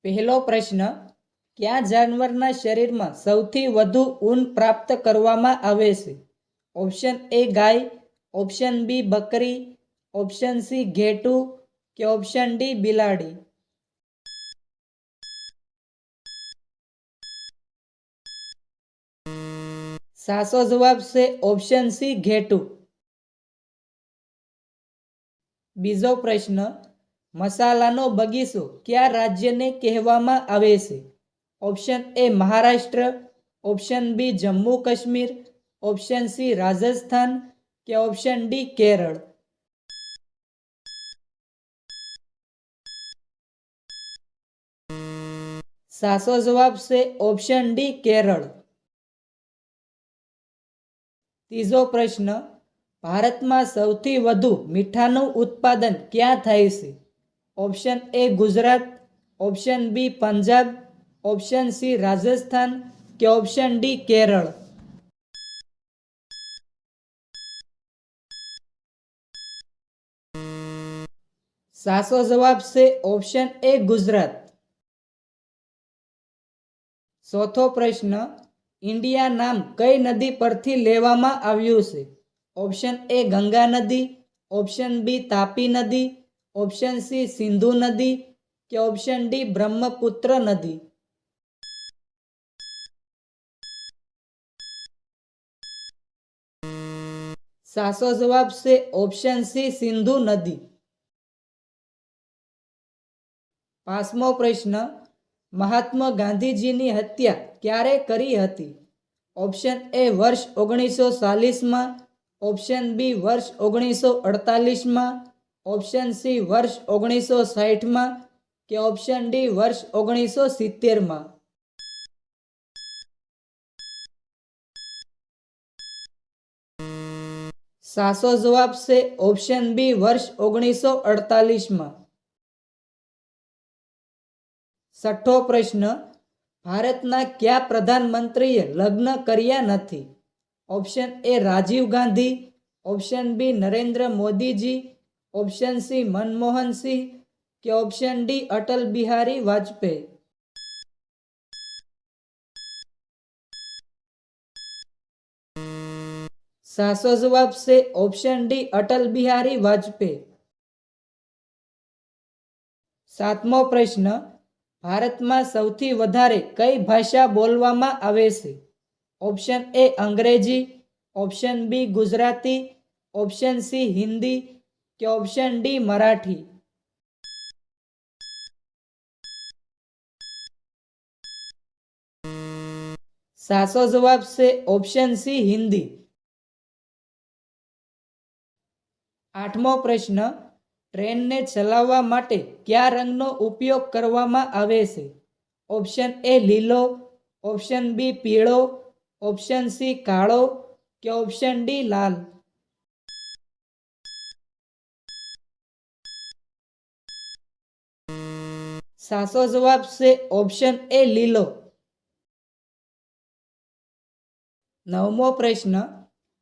પહેલો પ્રશ્ન, કયા જાનવરના શરીરમાં સૌથી વધુ ઊન પ્રાપ્ત કરવામાં આવે છે? ઓપ્શન એ ગાય, ઓપ્શન બી બકરી, ઓપ્શન સી ઘેટું કે ઓપ્શન ડી બિલાડી. સાચો જવાબ છે ઓપ્શન સી ઘેટું. બીજો પ્રશ્ન, મસાલાનો બગીચો કયા રાજ્યને કહેવામાં આવે છે? Option A Maharashtra, option B Jammu Kashmir, option C Rajasthan કે ઓપ્શન ડી કેરળ. સાચો જવાબ છે ઓપ્શન ડી કેરળ. ત્રીજો પ્રશ્ન, ભારતમાં સૌથી વધુ મીઠાનું ઉત્પાદન ક્યાં થાય છે? Option A Gujarat, option B Punjab, option C Rajasthan કે ઓપ્શન ડી કેરળ. સાચો જવાબ છે ઓપ્શન એ ગુજરાત. ચોથો પ્રશ્ન, ઇન્ડિયા નામ કઈ નદી પરથી લેવામાં આવ્યું છે? ઓપ્શન એ ગંગા નદી, ઓપ્શન બી તાપી નદી, ઓપ્શન સી સિંધુ નદી કે ઓપ્શન ડી બ્રહ્મપુત્ર નદી. સાચો જવાબ છે ઓપ્શન સી સિંધુ નદી. પાંચમો પ્રશ્ન, મહાત્મા ગાંધીજીની હત્યા ક્યારે કરી હતી? ઓપ્શન એ વર્ષ 1940માં, ઓપ્શન બી વર્ષ 1948માં, ઓપ્શન સી વર્ષ 1960માં કે ઓપ્શન ડી વર્ષ 1970માં. સાચો જવાબ છે ઓપ્શન બી વર્ષ 1948માં. છઠ્ઠો પ્રશ્ન, ભારતના કયા પ્રધાનમંત્રીએ લગ્ન કર્યા નથી? Option A Rajiv Gandhi, option B Narendra Modiji, option C Manmohan Singh કે ઓપ્શન ડી અટલ બિહારી વાજપેયી. સાચો જવાબ છે ઓપ્શન ડી અટલ બિહારી વાજપેયી. સાતમો પ્રશ્ન, ભારતમાં સૌથી વધારે કઈ ભાષા બોલવામાં આવે છે? Option A Angrezi, option B Gujarati, option C Hindi કે ઓપ્શન ડી મરાઠી. સાચો જવાબ છે ઓપ્શન સી હિન્દી. આઠમો પ્રશ્ન, ટ્રેનને ચલાવવા માટે કયા રંગનો ઉપયોગ કરવામાં આવે છે? ઓપ્શન એ લીલો, ઓપ્શન બી પીળો, ઓપ્શન સી કાળો કે ઓપ્શન ડી લાલ. સાચો જવાબ છે ઓપ્શન એ લીલો. નવમો પ્રશ્ન,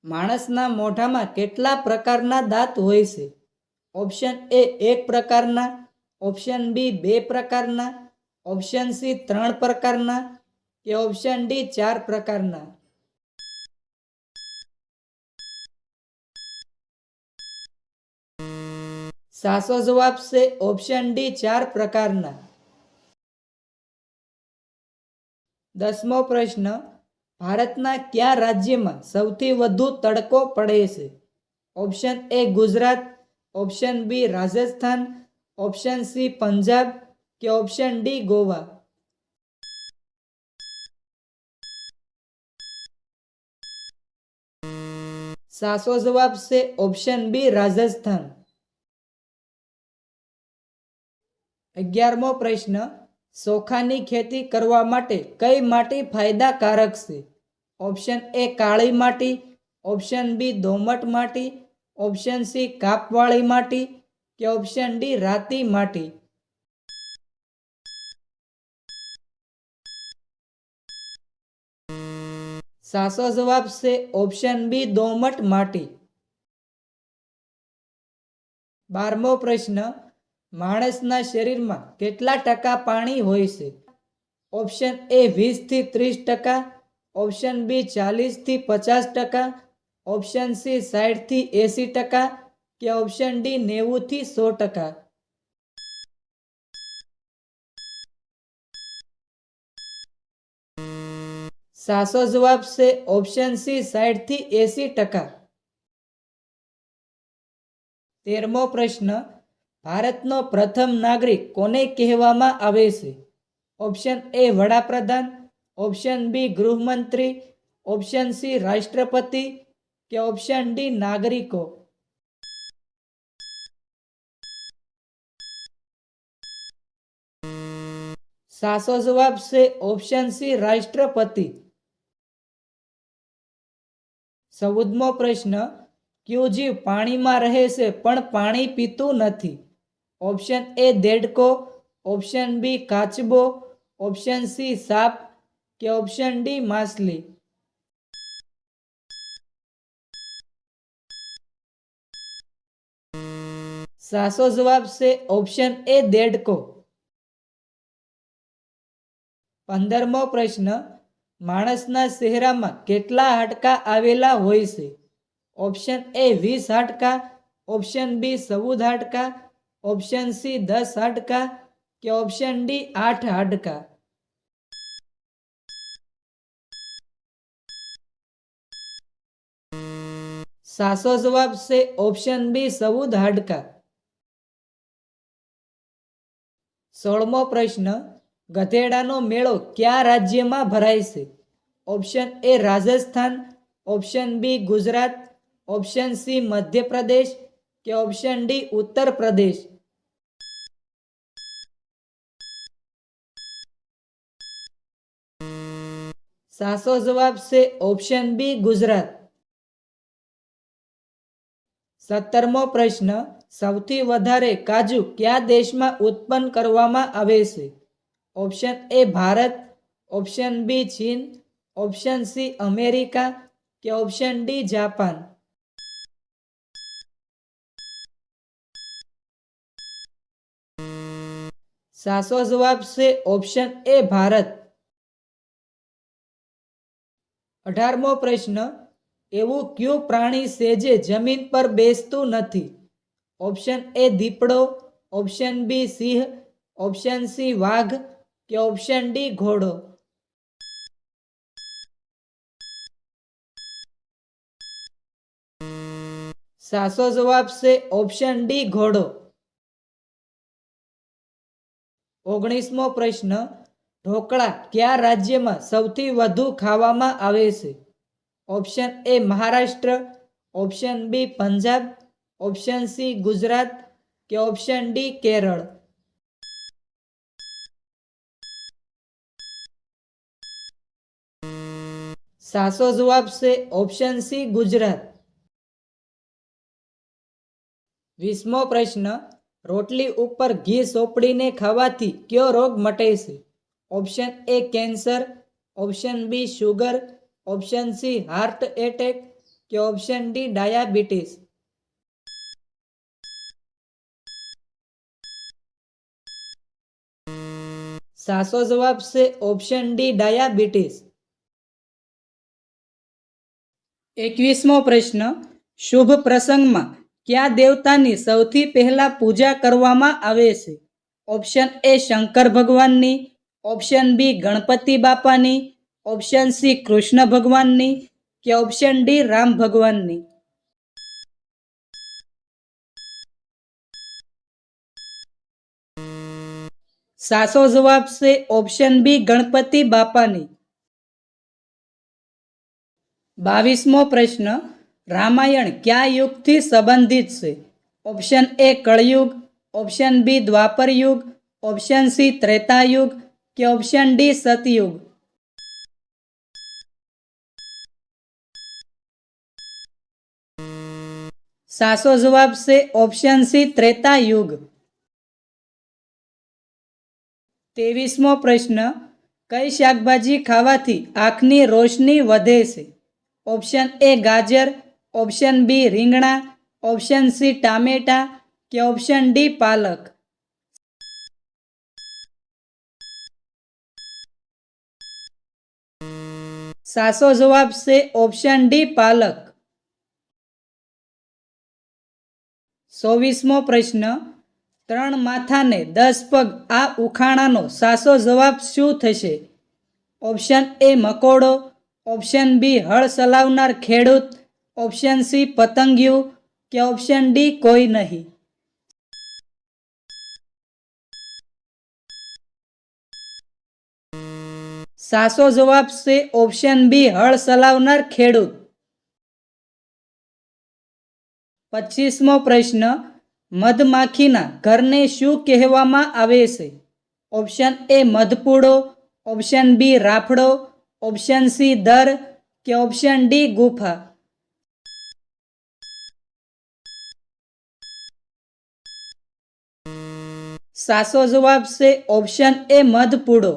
માણસના મોઢામાં કેટલા પ્રકારના દાંત હોય છે? ઓપ્શન એ એક પ્રકારના, ઓપ્શન બી બે પ્રકારના, ઓપ્શન સી 3 પ્રકારના કે ઓપ્શન ડી 4 પ્રકારના. સાચો જવાબ છે ઓપ્શન ડી 4 પ્રકારના. 10મો પ્રશ્ન, ભારતના કયા રાજ્યમાં સૌથી વધુ તડકો પડે છે? Option A Gujarat, option B Rajasthan, option C Punjab કે ઓપ્શન ડી ગોવા. સાચો જવાબ છે ઓપ્શન બી રાજસ્થાન. 11મો પ્રશ્ન, ચોખાની ખેતી કરવા માટે કઈ માટી ફાયદાકારક છે? ઓપ્શન એ કાળી માટી, ઓપ્શન બી દોમટ માટી, ઓપ્શન સી કાપવાળી માટી કે ઓપ્શન ડી રાતી માટી. સાચો જવાબ છે ઓપ્શન બી દોમટ માટી. 12મો પ્રશ્ન, માણસના શરીરમાં કેટલા ટકા પાણી હોય છે? ઓપ્શન એ 20 થી 30%, ઓપ્શન બી 40 થી 50%, ઓપ્શન સી 60 થી 80% કે ઓપ્શન ડી 90 થી 100%. સાચો જવાબ છે ઓપ્શન સી 60 થી 80%. 13મો પ્રશ્ન, ભારતનો પ્રથમ નાગરિક કોને કહેવામાં આવે છે? ઓપ્શન એ વડાપ્રધાન, ઓપ્શન બી ગૃહમંત્રી, ઓપ્શન સી રાષ્ટ્રપતિ કે ઓપ્શન ડી નાગરિકો. સાચો જવાબ છે ઓપ્શન સી રાષ્ટ્રપતિ. 14મો પ્રશ્ન, કયું જીવ પાણીમાં રહે છે પણ પાણી પીતું નથી? ઓપ્શન એ દેડકો, ઓપ્શન બી કાચબો, ઓપ્શન સી સાપ કે ઓપ્શન ડી માછલી. સાચો જવાબ છે ઓપ્શન એ દેડકો. 15મો પ્રશ્ન, માણસના ચહેરામાં કેટલા હાડકાં આવેલા હોય છે? ઓપ્શન એ 20 હાડકાં, ઓપ્શન બી 14 હાડકાં, ઓપ્શન સી 10 હાડકાં કે ઓપ્શન ડી 8 હાડકાં. સાચો જવાબ છે ઓપ્શન બી 14 હાડકાં. 16મો પ્રશ્ન, ગધેડાનો મેળો કયા રાજ્યમાં ભરાય છે? Option A Rajasthan, option B Gujarat, option C Madhya Pradesh કે ઓપ્શન ડી ઉત્તર પ્રદેશ. સાચો જવાબ છે ઓપ્શન બી ગુજરાત. 17મો પ્રશ્ન, સૌથી વધારે કાજુ કયા દેશમાં ઉત્પન્ન કરવામાં આવે છે? Option A Bharat, option B ચીન, ઓપ્શન સી અમેરિકા કે ઓપ્શન ડી જાપાન. સાચો જવાબ છે ઓપ્શન એ ભારત. 18મો પ્રશ્ન, એવું કયું પ્રાણી છે જે જમીન પર બેસતું નથી? ઓપ્શન એ દીપડો, ઓપ્શન બી સિંહ, ઓપ્શન સી વાઘ કે ઓપ્શન ડી ઘોડો. સાચો જવાબ છે ઓપ્શન ડી ઘોડો. 19મો પ્રશ્ન, ઢોકળા કયા રાજ્યમાં સૌથી વધુ ખાવામાં આવે છે? Option A Maharashtra, option B Punjab, option C Gujarat કે ઓપ્શન ડી કેરળ. સાચો જવાબ છે ઓપ્શન સી ગુજરાત. 20મો પ્રશ્ન, રોટલી ઉપર ઘી સોપડીને ખાવાથી કયો રોગ મટે છે? Option A cancer, option B sugar, option C heart attack કે ઓપ્શન ડી ડાયાબિટીસ. સાચો જવાબ છે ઓપ્શન ડી ડાયાબિટીસ. 21મો પ્રશ્ન, શુભ પ્રસંગમાં કયા દેવતાની સૌથી પહેલા પૂજા કરવામાં આવે છે? ઓપ્શન એ શંકર ભગવાનની, ઓપ્શન બી ગણપતિ બાપાની, ઓપ્શન સી કૃષ્ણ ભગવાનની કે ઓપ્શન ડી રામ ભગવાનની. સાચો જવાબ છે ઓપ્શન બી ગણપતિ બાપાની. 22મો પ્રશ્ન, રામાયણ કયા યુગથી સંબંધિત છે? ઓપ્શન એ કળયુગ, ઓપ્શન બી દ્વાપર યુગ, ઓપ્શન સી ત્રેતાયુગ કે ઓપ્શન ડી સતયુગ. સાચો જવાબ છે ઓપ્શન સી ત્રેતાયુગ. 23મો પ્રશ્ન, કઈ શાકભાજી ખાવાથી આંખની રોશની વધે છે? ઓપ્શન એ ગાજર, ઓપ્શન બી રીંગણા, ઓપ્શન સી ટામેટા કે ઓપ્શન ડી પાલક. સાચો જવાબ છે ઓપ્શન ડી પાલક. 24મો પ્રશ્ન, 3 માથાને 10 પગ આ ઉખાણાનો સાચો જવાબ શું થશે? ઓપ્શન એ મકોડો, ઓપ્શન બી હળ ચલાવનાર ખેડૂત, ઓપ્શન સી પતંગિયું કે ઓપ્શન ડી કોઈ નહીં. સાચો જવાબ છે ઓપ્શન બી હળ ચલાવનાર ખેડૂત. 25મો પ્રશ્ન, મધમાખીના ઘરને શું કહેવામાં આવે છે? ઓપ્શન એ મધપૂડો, ઓપ્શન બી રાફડો, ઓપ્શન સી દર કે ઓપ્શન ડી ગુફા. સાચો જવાબ છે ઓપ્શન એ મધપૂડો.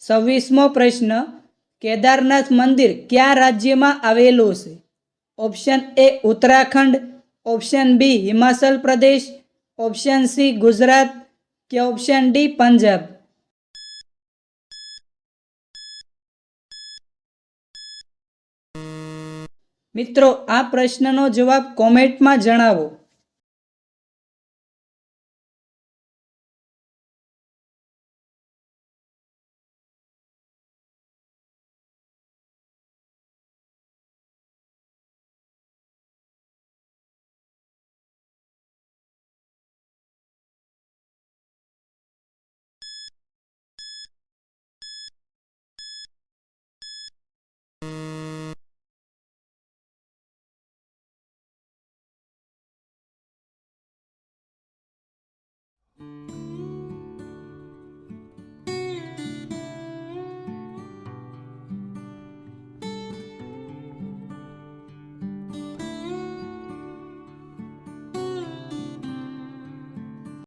26મો પ્રશ્ન, કેદારનાથ મંદિર કયા રાજ્યમાં આવેલું છે? Option A Uttarakhand, option B Himachal Pradesh, option C Gujarat કે ઓપ્શન ડી પંજાબ. મિત્રો, આ પ્રશ્નનો જવાબ કોમેન્ટમાં જણાવો.